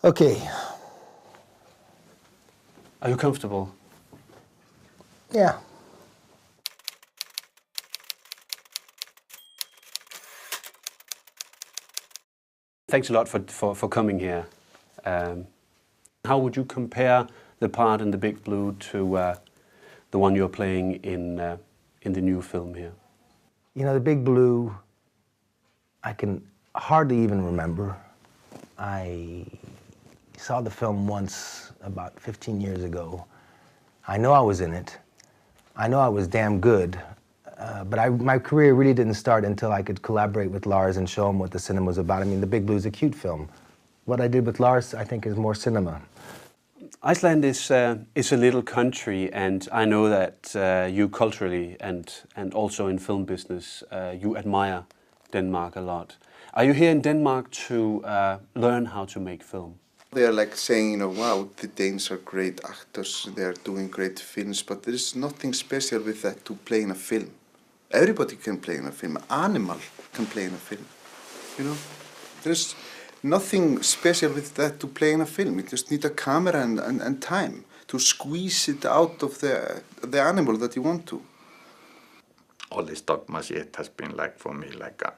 Okay. Are you comfortable? Yeah. Thanks a lot for coming here. How would you compare the part in The Big Blue to the one you're playing in the new film here? You know, The Big Blue, I can hardly even remember. I saw the film once about 15 years ago. I know I was in it. I know I was damn good. But my career really didn't start until I could collaborate with Lars and show him what the cinema was about. I mean, The Big Blue is a cute film. What I did with Lars, I think, is more cinema. Iceland is a little country, and I know that you culturally and also in film business, you admire Denmark a lot. Are you here in Denmark to learn how to make film? They're like saying, you know, wow, the Danes are great actors, they're doing great films, but there is nothing special with that to play in a film. Everybody can play in a film. Animal can play in a film, you know. There's nothing special with that to play in a film. You just need a camera and time to squeeze it out of the animal that you want to. All this documentary has been like, for me, like a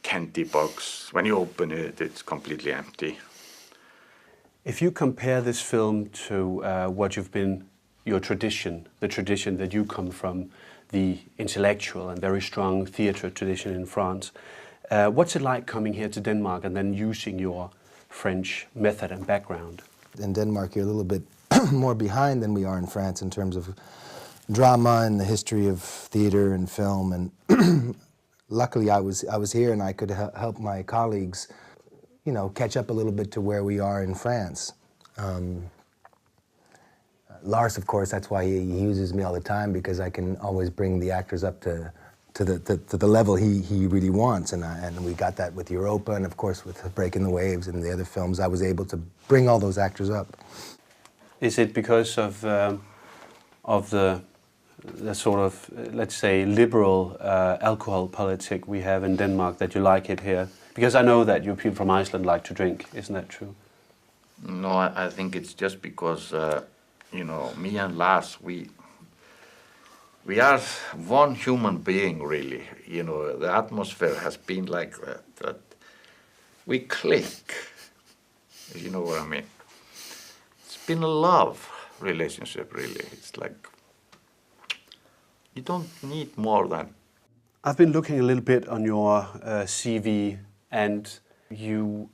candy box. When you open it, it's completely empty. If you compare this film to what you've been, your tradition, the tradition that you come from, the intellectual and very strong theatre tradition in France, what's it like coming here to Denmark and then using your French method and background? In Denmark, you're a little bit more behind than we are in France in terms of drama and the history of theatre and film. And luckily, I was here and I could help my colleagues, you know, catch up a little bit to where we are in France. Lars, of course, that's why he uses me all the time, because I can always bring the actors up to the level he really wants, and we got that with Europa, and of course with Breaking the Waves and the other films. I was able to bring all those actors up. Is it because of the sort of, let's say, liberal alcohol politic we have in Denmark that you like it here? Because I know that you people from Iceland like to drink, isn't that true? No, I think it's just because, you know, me and Lars, we are one human being, really. You know, the atmosphere has been like that we click, you know what I mean? It's been a love relationship, really. It's like, you don't need more than. I've been looking a little bit on your CV, and you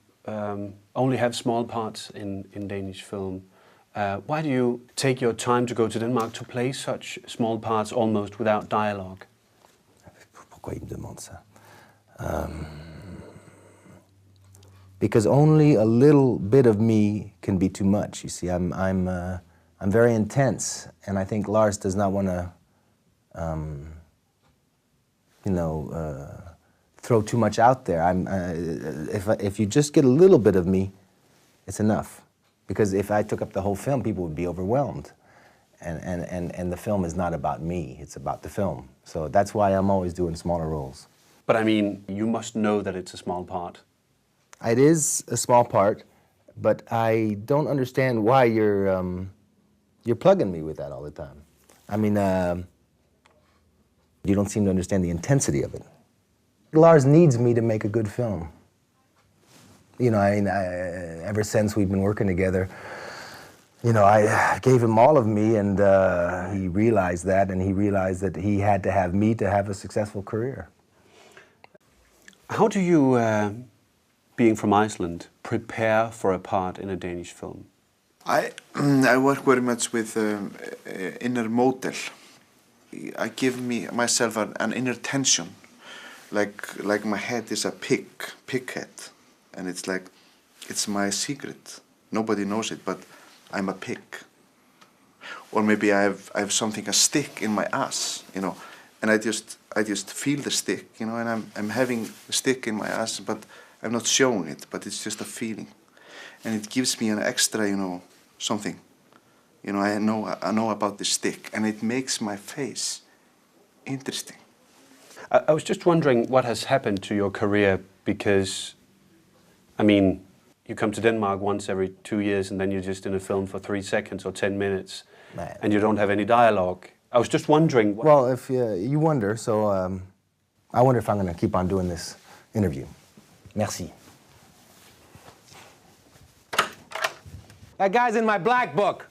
only have small parts in Danish film. Why do you take your time to go to Denmark to play such small parts almost without dialogue? Pourquoi il me demande ça? Because only a little bit of me can be too much. You see, I'm very intense, and I think Lars does not want to, you know, throw too much out there. If you just get a little bit of me, it's enough. Because if I took up the whole film, people would be overwhelmed. And the film is not about me, it's about the film. So that's why I'm always doing smaller roles. But I mean, you must know that it's a small part. It is a small part, but I don't understand why you're plugging me with that all the time. I mean, you don't seem to understand the intensity of it. Lars needs me to make a good film. You know, ever since we've been working together, you know, I gave him all of me, and he realized that, and he realized that he had to have me to have a successful career. How do you, being from Iceland, prepare for a part in a Danish film? I work very much with inner model. I give myself an inner tension, like my head is a pig head. And it's like, it's my secret. Nobody knows it, but I'm a pig. Or maybe I have something, a stick in my ass, you know, and I just feel the stick, you know, and I'm having the stick in my ass, but I'm not showing it, but it's just a feeling. And it gives me an extra, you know, something. You know, I know about the stick, and it makes my face interesting. I was just wondering what has happened to your career, because I mean, you come to Denmark once every 2 years and then you're just in a film for 3 seconds or 10 minutes Man. and you don't have any dialogue. I was just wondering... Well, if you wonder, so I wonder if I'm going to keep on doing this interview. Merci. That guy's in my black book.